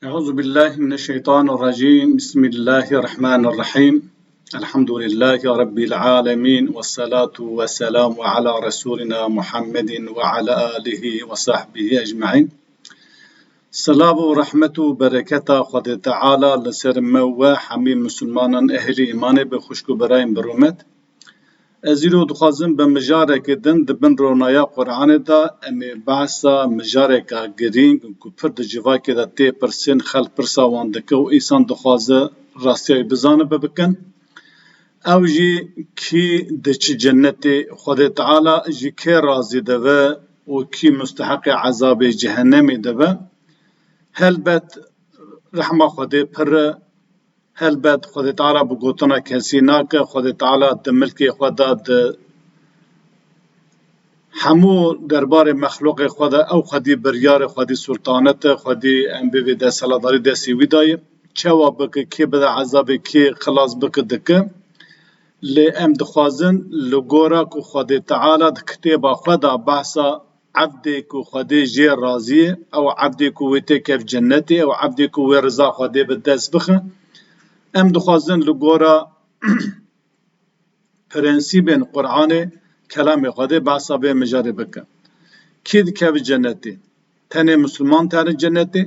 أعوذ بالله من الشيطان الرجيم بسم الله الرحمن الرحيم الحمد لله رب العالمين والصلاة والسلام على رسولنا محمد وعلى آله وصحبه أجمعين. صلاة ورحمة وبركة خد تعالى لسر موا حمي مسلمانا أهل إيمان بخشك برايم برومت ازیرو دخوازم به مجارک دن دبن رونایا قرآن دا امی بحثا مجارک گرینگ کو پر دجواکی دا تی پرسین خل پرسا واندکه و ایسان دخوازه راستیای بزانه ببکن او جی کی دچ جنتی خود تعالی جی که رازی دوه و کی مستحق عذاب جهنمی دوه هلبت رحمه خود پر هلبت خود تعالی بگوتنا کسی ناکه خود تعالی د ملک خدا د همو دربار مخلوق خدا او خودی بریار خودی سلطانت خودی ام بی د سلاداری د سی ویدای چوا بک کی بد عذاب کی خلاص بک دک ل ام دخوازن لګورا کو خود تعالی د کتاب خدا بحثا عبد کو خودی جی راضی او عبد کو وته کف جنتی او عبد کو رضا خودی بدس بخه ام دخوازن لگورا پرنسیبین قرآن کلام خدا بحثا به مجاره بکن کید که جنتی تنه مسلمان تنه جنتی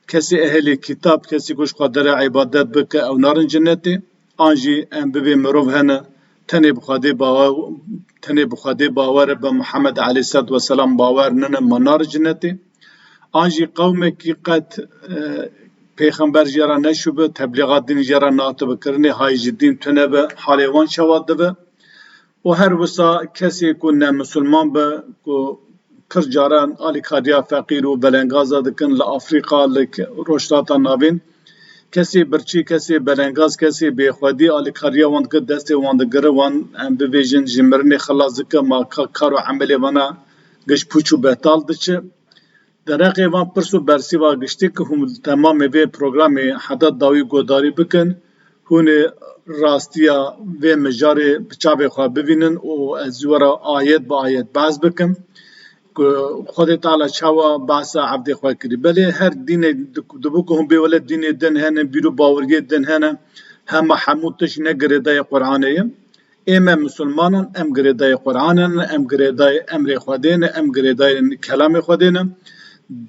کسی اهلی کتاب کسی کش قدر عبادت بکه او نارن جنتی آنجی ام ببی مروف هنه تنه بخوادی باور به محمد علیه الصلاة والسلام باور ننه منار جنتی آنجی قوم کی قد پیغمبر جرا نشوبه تبلیغات دین جرا ناتبه کرنی های جدین تنه به حالیوان شواده به و هر وسا کسی که نه مسلمان به که پر جاران آلی کاریا فقیر و بلنگاز دکن لافریقا روشتاتا نابین کسی برچی کسی بلنگاز کسی بیخودی آلی کاریا واند که دست واند گره وان ببیجن جمرنی خلاص دکه ما کارو عملی وانا گش پوچو بهتال دچه درقی وان پرسو برسی و گشتی که هم تمام به پروگرام حداد داوی گوداری بکن هون راستیا و مجاری بچابه خواه ببینن و از ورا آیت با آیت باز بکن که خود تعالی چاوا بحثا عبد خواه کری بله هر دین دبو که هم بیولد دین دن هنه بیرو باورگی دن هنه همه حمودتش نگریده قرآنه اما مسلمانان ام گریده قرآنن ام گریده امر خودین ام گریده کلام خودین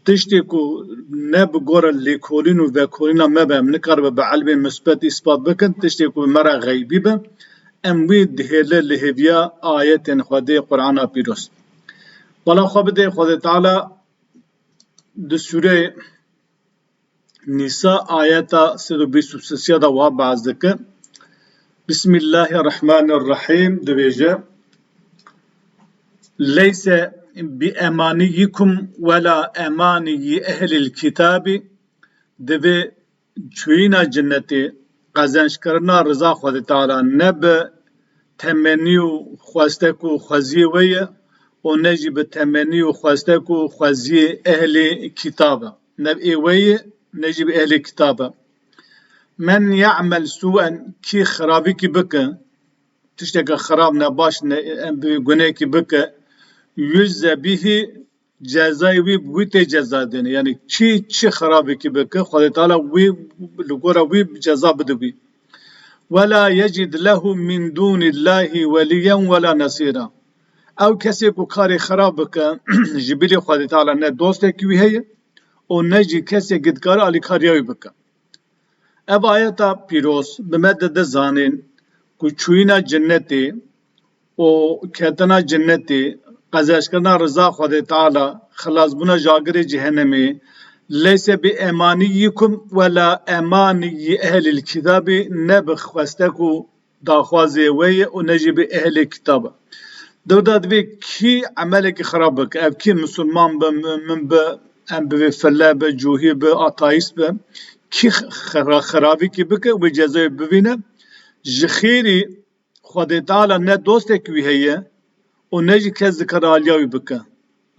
تشتی کو نه بگور لیکولین و وکولینا مبهم نکار به علم مثبت اثبات بکن تشتی کو مرا غیبی به اموی دهله لهویا آیت خدای قرآن پیروز بالا خواب ده خدای تعالی د سوره نساء آیت 123 دا و بعض دکه بسم الله الرحمن الرحیم دویجه لیس بأمانيكم ولا أماني أهل الكتاب دبي چوينا جنتي قزنش کرنا رضا خود تعالی نب تمنیو خواستکو خوزی ویه و نجی به تمنیو خواستکو خوزی اهل کتابه نب ایویه نجی به اهل کتابه من يعمل سوءا کی خرابی کی بکه تشتک خراب نباش گناه کی بکه yüz bihi cezayı vi ceza dene yani çi xarabe ki beke Xwedê Teala vi ligora vi ceza bide vi ve la yecid lehu min dunillahi veliyen ve la nasira ew kesê ku karê xerab bike ji bilî Xwedê Teala ne dostekî wî heye û ne jî kesê gidkare alîkariya wî bike ev ayeta pîroz bi me de zanîn ku çûyîna cennetê û ketina cennetê قزاش کرنا رضا خود تعالی خلاص بنا جاگر جهنمی لیس بی امانیکم ولا امانی اهل الكتاب نبخ خواستکو داخوازی وی و نجی بی اهل کتاب دو داد بی کی عملک خراب بک اب کی مسلمان به من به ام به فلا به جوهی به آتایس به کی خرابی کی بک و جزای ببینه جخیری خود تعالی نه دوستک وی هیه و نجی کس ذکر آلیاوی بکه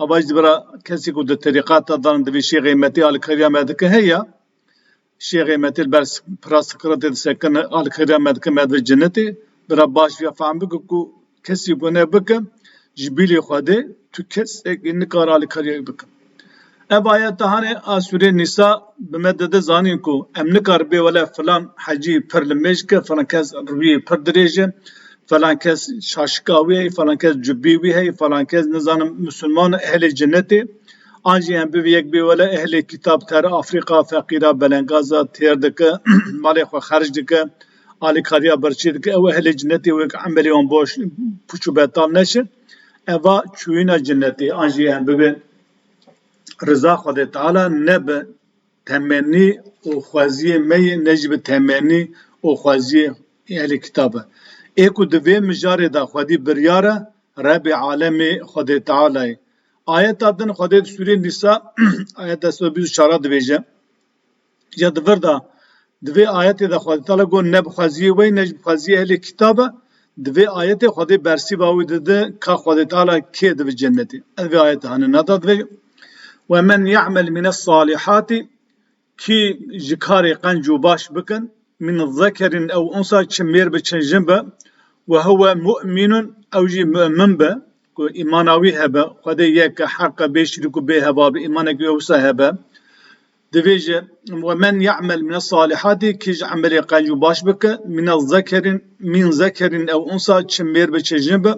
اواج برا کسی کو ده طریقات دارن دوی شی قیمتی آل کریا مدکه هیا شی قیمتی البرس پراس کرده سکن آل کریا مدکه مدو جنتی برا باش ویا فهم بکه کو کسی گونه بکه جبیلی خوده تو کس نکار آل کریا بکه ev ayetahane a Sûre Nisa bimedede zanîn ku em nikaribe wele filan hecî pir li mêjke, filan kes rûyê pir dirêje, falan kes şaşika wî heye, falan kes cübbî wî heye, falan kes nizanim Müslüman ehlê cennetê. An jî em bivêyek bê wele ehlê kitap tere Afrika feqîra belengaza têr dike, malê xwe xerc dike, alîkariya berçî dike, ew ehlê cennetê wek emelê wan boş puç û betal neşin. Eva çûyîna cennetê an jî em bibin rıza Xwedê Teala ne bi temennî û xweziyê me yê ne jî bi temennî û xweziyê ehlê kitap e. Ê ku di vê mijarê de Xwedî biryar e Rebbê alemê Xwedê Tealayê. Ayeta din Xwedê di Sûrê Nîsa ayeta 124 dibêje. Ya di vir de di vê ayetê de Xwedê Teala got ne bi xweziyê we ne jî bi xweziyê ehlê kitap e. Di vê ayetê Xwedê bersîva wî dide ka Xwedê Teala kê dibe cennetê. Ev vê ayet hene neda dibêje. وَمَنْ يَعْمَلْ مِنَ الصَّالِحَاتِ ki ji karê qenc û baş bikin min zekerin ew unsa çi mêr bi çi jin be ve huve mu'minun ew jî mümin be ku îmana wî hebe Xwedê yek e heqe bê şirîk û bê heba bi îmanekî wisa hebe dibêje وَمَنْ يَعْمَلْ مِنَ الصَّالِحَاتِ ki ji emelê qenc û baş bike min zekerin ew unsa çi mêr bi çi jin be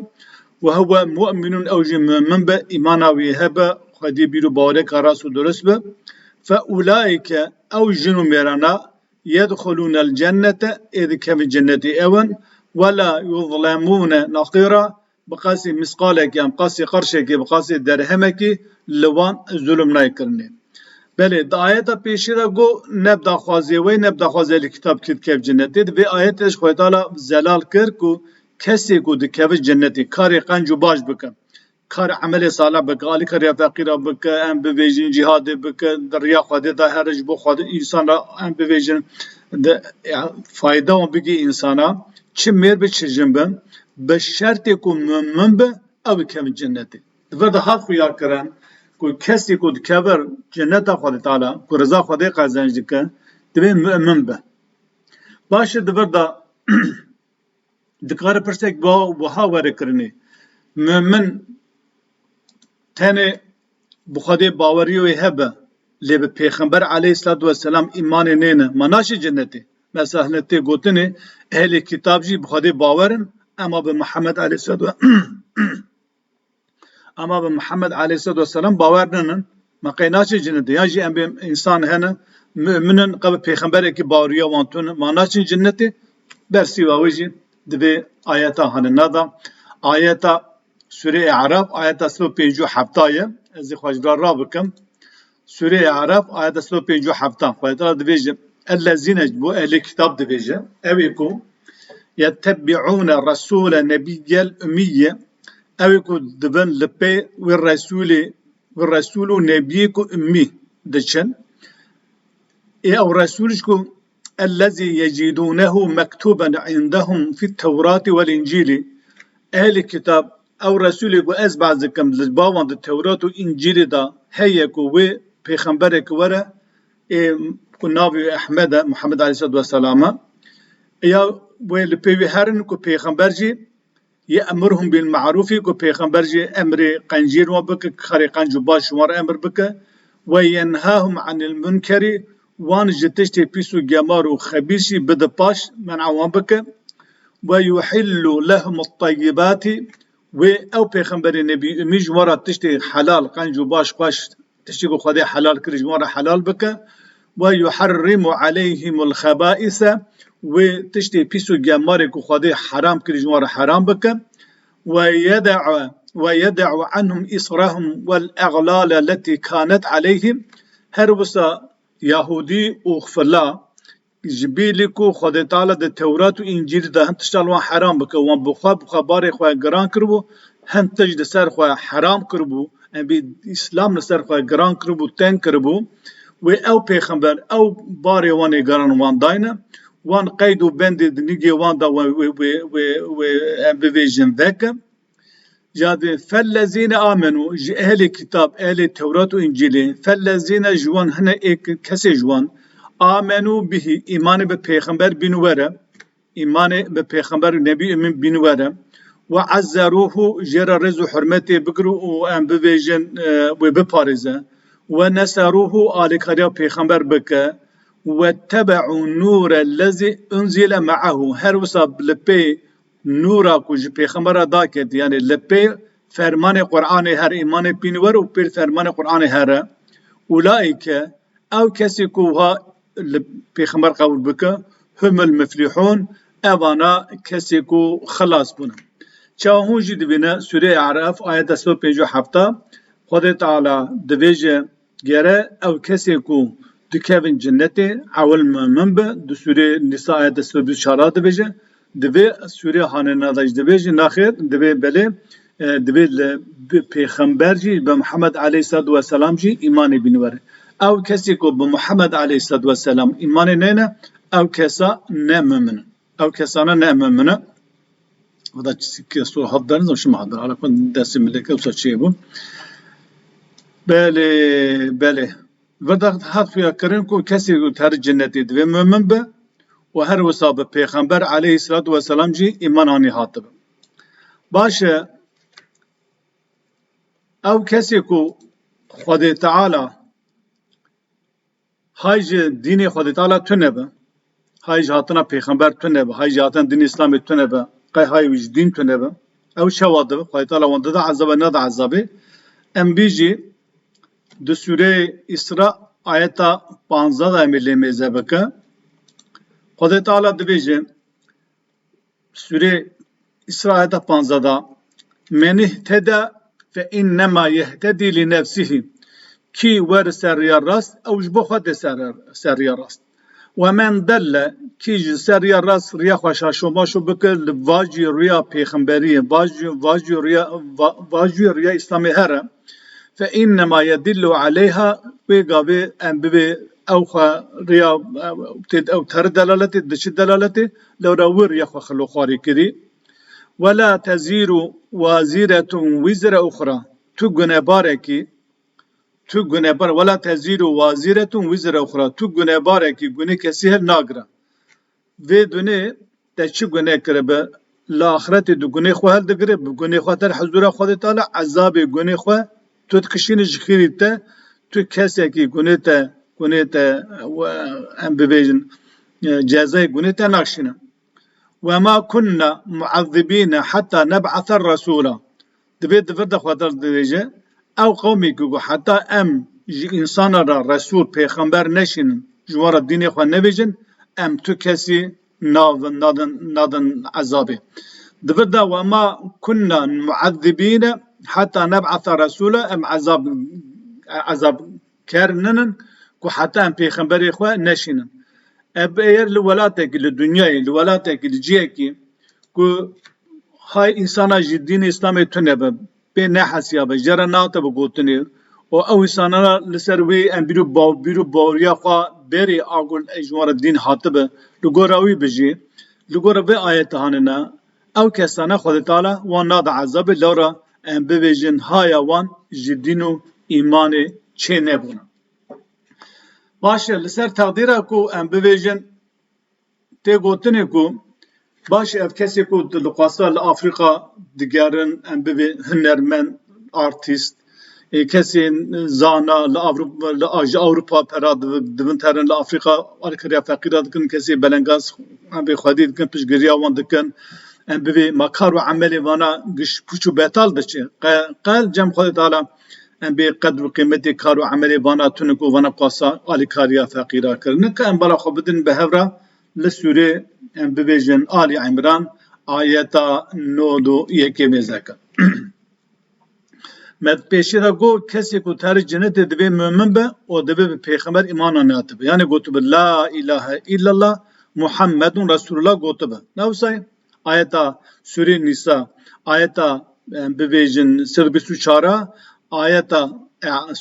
ve huve mu'minun ew jî mümin be îmana wî hebe Xwedî bîr û bawereka rast û durist be فَاُولَٰئِكَ اَوْ جِنُ مِرَنَا يَدْخُلُونَ الْجَنَّةَ اِذْكَمِ جَنَّةِ اَوَنْ وَلَا يُظْلَمُونَ نَقِيرًا بقاسي مسقالك يعني بقاسي قرشك بقاسي درهمك لوان ظلم نايكرني بله دا آيات پیشی را گو نبدا خوازی وی نبدا خوازی کتاب کت کف جنتی و آیتش خود تعالی زلال کر کو کسی کو دکف جنتی کاری قنجو باش بکن کار عمل صالح بکه علی کار فقیر بکه ام بویژن جهاد بکه دریا خود دا هرج بو خود انسان را ام بویژن فایده اون بگی انسانا چه میر به چجن بن به شرط کو مؤمن به او کم جنتی و ده حق یار کرن کو کسی کو دکبر جنت خود تعالی کو رضا خود قزنج دکه دبی مؤمن به باشه دبر دا دکار پرسک با ها ور کرنی مؤمن تنه بخوده باوری و هبه لی به پیغمبر علیه السلام ایمان نینه مناش جنتی مثلا هنتی گوتنه اهل کتاب جی بخوده باورن اما به محمد علیه السلام باور ننن مقیناش جنتی یا جی ام انسان هنه مؤمنن قبل پیغمبر کی باوریا وانتون مناش جنتی درسی واوجی دبی آیتا هنه ندا آیتا Sûre Araf ayet 57 ez xwecdar ra bikim Sûre Araf ayet 57 xwecdar dibêje ellezîne bu ehlê kitap dibêje ew ku yettebi'ûne rasûle nebiyyel ümmiyye ew ku dibin li pê wê resûl û nebiyê ku ümmî diçin ew resûl ku ellezî yecidûnehu mektuben indehum fit tevratî vel incîlî ehlê kitap او رسولی کو از بعض کم باوند تورات و انجیل دا هیه کو و پیغمبر کو وره کو ناوی احمد محمد علیه السلام یا و لپی هرن کو پیغمبر جی یامرهم بالمعروف کو پیغمبر جی امر قنجیر و بک خری قنج باش ور امر بک و ینهاهم عن المنکر وان جتشت پیسو گمار و خبیثی بد پاش منعوان بک و یحل لهم الطیبات و او پیغمبر نبی می جوارا تشتی حلال قنج و باش باش تشتی کو خدای حلال کری جوارا حلال بکه و یحرم علیهم الخبائث و تشتی پیسو گمار کو خدای حرام کری جوارا حرام بکه و يدع عنهم إصرهم والأغلال التي كانت عليهم هر وسا يهودي وخفلا جبیلی کو خود تعالی د تورات و انجیل ده هم تشتالوان حرام بکه وان بخوا باری خواه گران کربو هم تج ده سر خواه حرام کربو بی اسلام ده سر خواه گران کربو تن کربو و او پیغمبر او باری وان گران وان داینه وان قید و بند دنیگی وان دا و بویجن وکه جاده فالذین آمنو اهل کتاب اهل تورات و انجیل فالذین جوان هنه ایک کسی جوان آمنو به ایمان به پیغمبر بینوره ایمان به پیغمبر نبی امین بینوره و عزروه جرا رز و حرمت بگرو و ام بویژن و بپارزه ve nesaruhu alikariya peygamber bike ve tebe'u nurellezi unzile ma'ahu her visa lepe nura kuj peygamber da ket yani lepe ferman Kur'an her iman pinver u per ferman Kur'an her ulaike ev kesi ku ha peygamber kabul bike humul muflihun evana kesi ku xalas bun çahun jî dibine Sûre Araf ayet 157 Xwedê Teala dibêje gere ew kesê ku dikevin cennetê ewil min be di Sûre Nîsa ayet 24 dibêje divê Sûre Hanena da jî dibêje naxêr divê belê divê li pêxember jî bi Muhammed aleyhissalatu vesselam jî îmanê bînivere ew kesê ku bi Muhammed aleyhissalatu vesselam îmanê neyne ew kesa ne müminin ew kesana ne müminin و دا که سو حد دارن زمین حاضر حالا کن دستی ملکه و سچیه بود بله و دا حد فیا کرن کو کسی تر جنتی دوی مؤمن به و هر وصاب پیغمبر علیه الصلاة والسلام جی ایمان آنی هاته باشه او کسی کو خود تعالی هایج دین خود تعالی تونه به هایج هاتنا پیغمبر تونه به هایج هاتنا دین اسلامی تونه به قای های وجدین تونه به او شواده خواهی تعالی وانده دا عذابه نه دا عذابه ام بیجی دو سوره اسراء آیتا 15 دا امیلی میزه بکه خواهی تعالی دو بیجی سوره اسراء آیتا 15 دا من اهتدى فإنما يهتدي لنفسه کی ور سریا راست او جبو خود سریا راست ومن دل کی سریا راست ریا خوشا شما شو بکر واجی ریا پیغمبری واجی ریا اسلامی هره فإنما يدل عليها بيغابي ام بي او ریا او تر دلالت دش دلالت لو راور يا خلو خاري كري ولا تزير وازره وزر اخرى تو گنهبارکی تو گنهبار ولا تزیر وازره وزر اخرى تو گنهبارکی گنه کسی هر ناگره و دونه تچی گنه کرده به لاخرت دو گنه خو هل دگره به گنه خو تر حضور خود تعالی عذاب گنه خو تو تکشین جخیرته تو کسی کی گنه ته ام ببیجن جزای گنه ته ناکشینه و ما كنا معذبين حتى نبعث الرسول دبيت فرد خاطر ديجه او قومي كو حتى ام انسان را رسول پیغمبر نشین جوار دین خو نبیجن ام تو کسی نادن عذابه دبدا وما كنا معذبين حتى نبعث رسولا ام عذاب كرنن كو حتى ام پیغمبر خو نشین اب ایر لولاتك لدنیای لولاتك لجیکی کو های انسانا جدین اسلامی تنبه به نه حسیابه جرا ناته بگوتنی و او انسانا لسروی ام بیرو باوریا خوا بری آگل اجوار دین حاطبه لگوراوی بجی لگوراوی آیت هاننا او کسانه خود تعالی وان ناد عذاب لورا ام ببیجن هایا وان جدینو ایمان چه نبونه باشه لسر تقدیره کو ام ببیجن تی گوتنی کو باشه اف کسی کو لقاسا لافریقا دیگرن ام ببی هنرمن آرتیست کسی زانا لأوروپا پراد دبنترن لافریقا آلکریا فقیره دکن کسی بلنگاز ام بی خودی دکن پشگریا وان دکن ام ببی مکار و عملی وانا گش پوچو بیتال دچه قال جم خود تعالی ام بی قدر و قیمتی کار و عملی وانا تونکو وانا قاسا آلکاریا فقیره کرن که ام بلا خو بدن به هفره لسوره ام ببیجن آلی عمران آیتا 9 یکی میزکه مد پیشی را گو کسی کو تر جنت دوی مؤمن به او دوی به پیغمبر ایمان آنیاته به یعنی گوتو به لا اله الا الله محمد رسول الله گوتو به نوسای آیتا سوره نیسا آیتا ببیجن 124 آیتا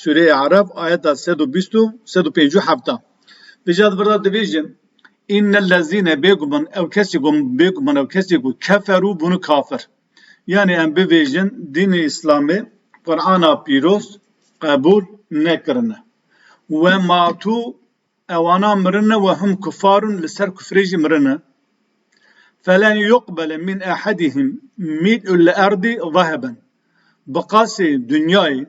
سوره عرب آیتا 157 بجاد بردا دویجن ان الذين بيقمن او كسي کو كفروا bunu kafir yani em bevejin dini İslam'ı Kur'an'a piroz kabul nekirne ve matu evana mırne ve hum kufarun liser küfreji mırne felen yuqbele min ahadihim mil'ul ardi zahaban baqasi dünyayı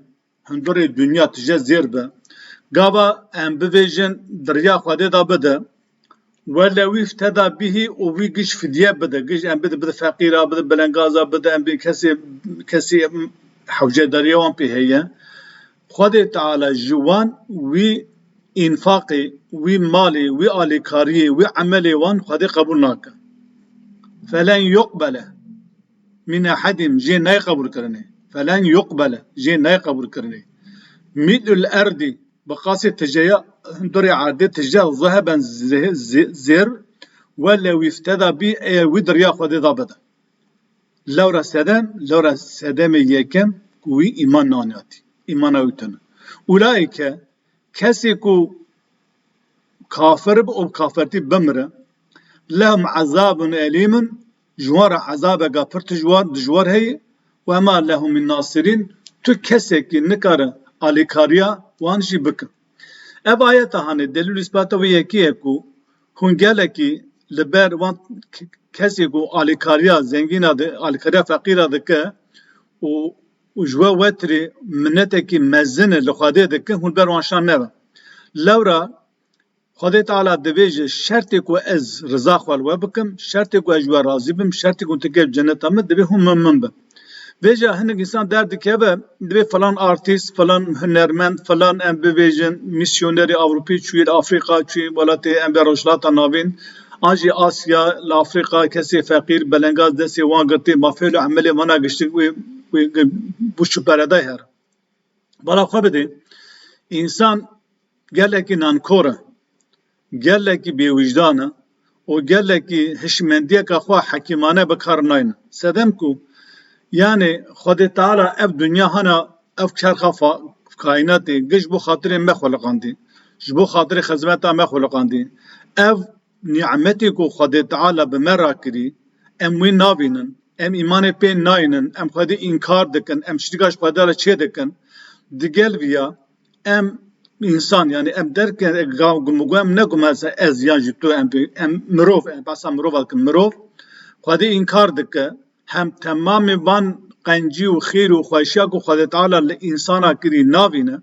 hındore dünya tije zirbe Gava em bivêjin diriya Xwedê da bide wele wî teda bihî û wî giş fidye bide. Giş em bide feqîra, bide belengaza, bide em bê kesê hewcedariya wan pê heye. Xwedê Teala ji wan wî înfaqê, wî malê, wî alîkariyê, wî emelê wan Xwedê qebûl nake. Felen yuqbele min ehedin jê nayê qebûlkirinê. Felen yuqbele jê nayê qebûlkirinê. Mil'ül erdi بقاسي تجاه دري عادي تجاه ذهبا زر ولا ويفتدى بي ويدر ياخذ ضابطه لورا سدم يكم وي ايمان نانياتي ايمان اوتن اولئك كسيكو كافر او كافرتي بمره لهم عذاب اليم جوار عذاب غفرت جوار هي وما لهم من ناصرين تكسك نكر اليكاريا وانجي بك ev ayeta hani delil ispatı ve yekiye ku hun geleki liber van kesi ku alikariya zengin adı alikariya fakir adı ke o ujva vetri minneteki mezzine li xwedê dike hun ber wan şan nebe lewra Xwedê Teala dibêje şertê ku ez riza xwe li we bikim şertê ku ez ji we razî bim şertê ku tikeve cenneta min divê hûn min bin Veja hinek insan derdikeve dibe falan artist, falan hünermend, falan em bibêjin misyoneri Avrupî çûyê Afrika çûyê welatê em be rojhilata navîn an jî Asya li Afrika kesê feqîr belengaz destê wan girtî mafê emelê wana giştî wê bu şüpereday her. Bala xwe bidê insan gelekî nankor e, gelekî bêwicdan e û gelekî hişmendiyeka xwe hekîmane bikar nayne. Sedem ku yani Xwedê Teala ev dünya hana ev çerxa kainatê giş bu xatirê me xwelikandî ji bo xatirê xizmeta me xwelikandî ev nimetê ku Xwedê Teala bi me rakirî em wî nabînin em îmanê pê nayînin em Xwedê înkar dikin em şirîka ji Xwedê re çê dikin digel vîya em insan yani em derke em negumeze ez yan ji tu em mirov em basa mirov dikin mirov Xwedê înkar dike hem tamamı van qencî û xêr û xweşiya ku Xwedê Teala li insana kirî navîne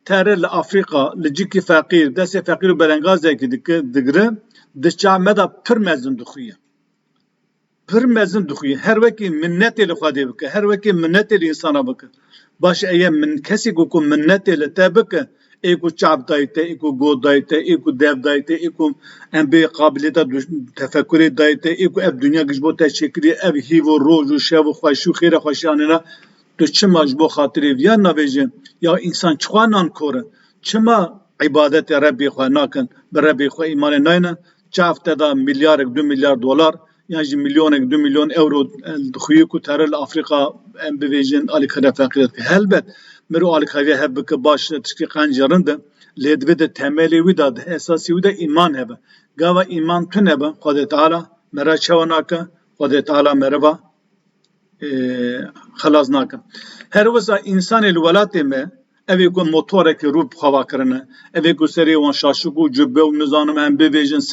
tere li Afrika li cikî feqîr destê feqîr û belengazekî digire di çavme da pir mezin dixuye pir mezin dixuye her wekî minnetê li Xwedê bike her wekî minnetê li insana bike baş eye min kesî ku minnetê li te bike ê ku çav dayîte ê ku god dayîte ê ku dev dayîte ê ku em bê qabiliyeta tefekkürê dayîte ê ku ev dünya giş bo te çêkirî ev hîv û roj û şev û xweşî û xêra xweşiyanê tu çima ji bo xatirê viyan navêje ya insan çixwa nankor e çima ibadetê Rebbê xwe nakin bi Rebbê xwe îmanê nayîne çav te da milyarek 2 milyar dolar yan jî milyonek 2 milyon euro dixuye ku tere li Afrika em bivêjin alîkariya feqîr dike helbet mirov alîkariya hev bike baş tiştî qencerin de lê divê de temelê wî da esasî wî de îman hebe gava îman tune hebe Xwedê Teala me re çawa nake Xwedê Teala me re va xelas nake her wisa insanê li welatê me evê ku motorekî rû xewa kirine evê ku serê wan şaşik û cübbe û nizanim em bivêjin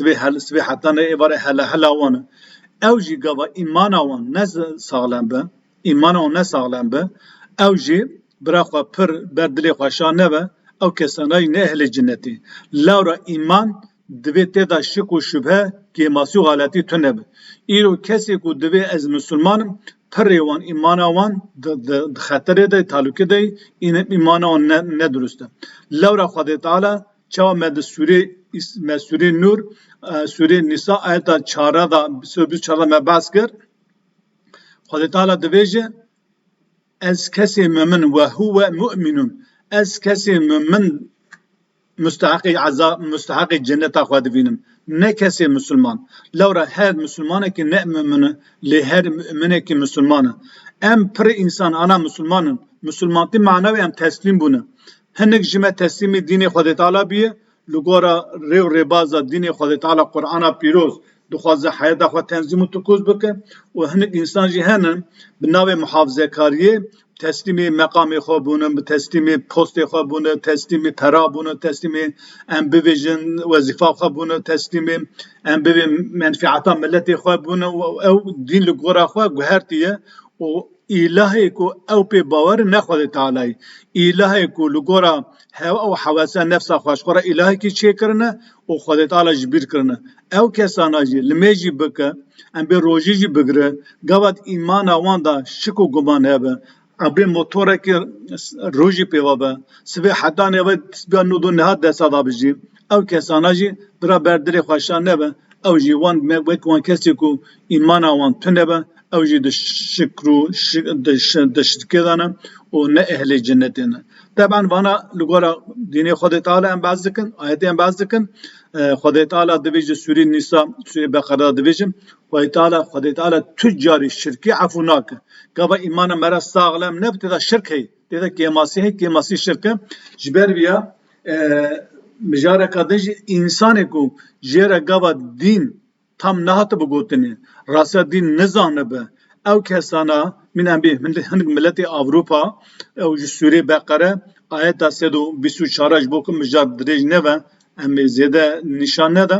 sivê hetanê êvarê hela wan e ew jî gava îmana wan ne saxlem be îmana wan ne saxlem be ew jî bira xwe pir ber dilê xweşa nebe ew kesanayî ne ehlê cinnetê lewra îman divê tê da şik û şübhe kêmasî û xaletî tune be îro kesê ku divê ez mislimanim pirê wan îmana wan di xeterê de talûkê de îmana wan ne durist e lewra Xwedê Teala çawa me di Sûrê Nur Sûrê Nîsa ayeta çara da çara me behs kir Xwedê Teala dibêje ez kesê min ve huve mu'minun ez kesê min müstehaqê cenneta xwe dibînim ne kesê Müslüman lewra her Müslümanekî ne mümine lê her müminekî Müslüman e em pir insan ana Müslümanin Müslümanî manavê em teslîm bûne hinek ji me teslîmê dînê Xwedê Teala bûye li gora rê û rêbaza dînê Xwedê Teala Qur'ana pîroz dixwaze heyeta xwe tenzîm û tikûz bike û hinek insan jî henin bi navê muhafizekariyê teslîmê meqamê xwe bûne teslîmê postê xwe bûne teslîmê pera bûne teslîmê em bivêjin wezîfa xwe bûne teslîmê em bivê menfiata milletê xwe bûne ew dîn li gora xwe guhertiye û إلهي كو أو بباور نخوض تعالى إلهي كو لغورا هوا أو حواسا نفسا خوشخورا إلهي كي چه کرنا و خود تعالى جبير کرنا أو كسانا جي لميجي بكا أم بي روجي جي بگره قوات إيمانا واندا شكو گمان هبا أبي موتورا كي روجي بيوابا سبي حتى نبا سبي نودو نهاد دسا دابجي أو كسانا جي برا بردري خوشان نبا أو جي وان وان كسي كو إيمانا وان تنبا أو جي دشكرو دشكدانا ون أهل جنتنا طبعا وانا لغورا ديني خود تعالى ام باز دكن آياتي ام باز دكن خود تعالى دبيج سوري النساء سوري بقرة دبيج خود تعالى تجار الشركي عفوناك كبا إيمانا مرا ساغلم نبتدا شرك هي تدا كيماسي شركه جبر بيا مجارة كادج إنسان کو جيرا كبا دين tam nahat bugotine rasa din nizanbe ew kesana min em bê hinek milletê Avrupa ew ji Sûrê Beqere ayeta 124 ji bo ku mijar dirêj nebe em ê zêde nîşan nede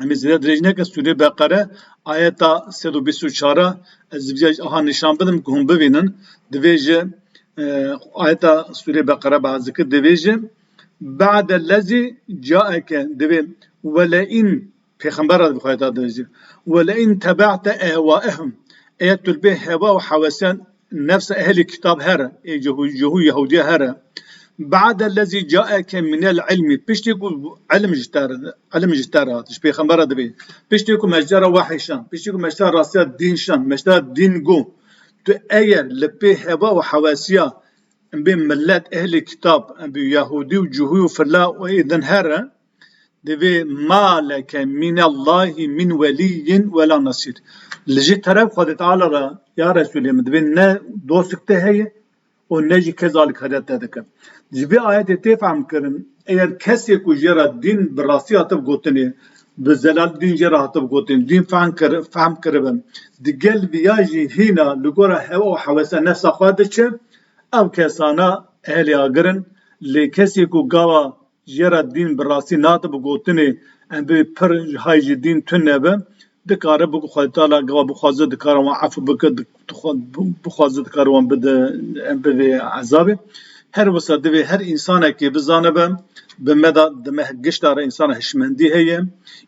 em ê zêde dirêj neke Sûrê Beqere ayeta 124 ez vîya aha nîşan bidim ku hûn bibînin divê ji ayeta Sûrê Beqere bazikir divê ji ba'dellezî caeke divê wele'in Peygamber بخوایتا دنجی ولئن تبعت أهواءهم أيت البه هوا وحواسان نفس أهل الكتاب هرا جهو يهودية هرا بعد الذي جاءك من العلم بيشتكو علم جتار هاتش Peygamber دبي بيشتكو مجرى وحيشان بيشتكو مجرى راسيات دين شان مجرى دين جو تو أير لبه هوا وحواسيا بين ملات أهل الكتاب بين يهودي وجهو وفلا وإذن هرا دبي ما لك من الله من ولي ولا نصير لجي طرف خد تعالى يا رسول الله دبي نه دوستكته هي ونجي كذلك هدت دك جبي آيات تفهم كرن اگر کسی کو جرا دین براسي اتب گوتني بزلال دین جرا اتب گوتني دین فهم کربن دگل بیاجي هنا لگورا هوا وحوسه نفس خادچ او کسانا اهل اگرن لکسی کو گاوا جرا دین براسي نات بگوتني ام بي پر هاي دين تنبه دكاره بو خد تعالى گوا بو خازه دكاره و عفو بك بو خازه دكاره و بده ام بي عذاب هر وسط دبي هر انسان كي بزانبه بمدى دمه قشتار انسان هشمندي هي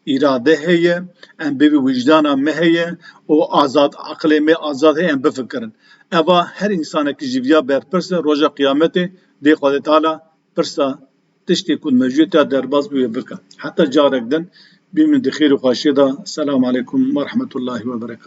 اراده هي ام بي وجدان ما هي و آزاد عقل ما آزاد هي ام بفكرن اوا هر انسان كي جيفيا بر پرس روزا قيامته دي خد تعالى پرسا تشتي كون موجودة درباز بك حتى جارك دن بمن دخير وخاشدة السلام عليكم ورحمة الله وبركاته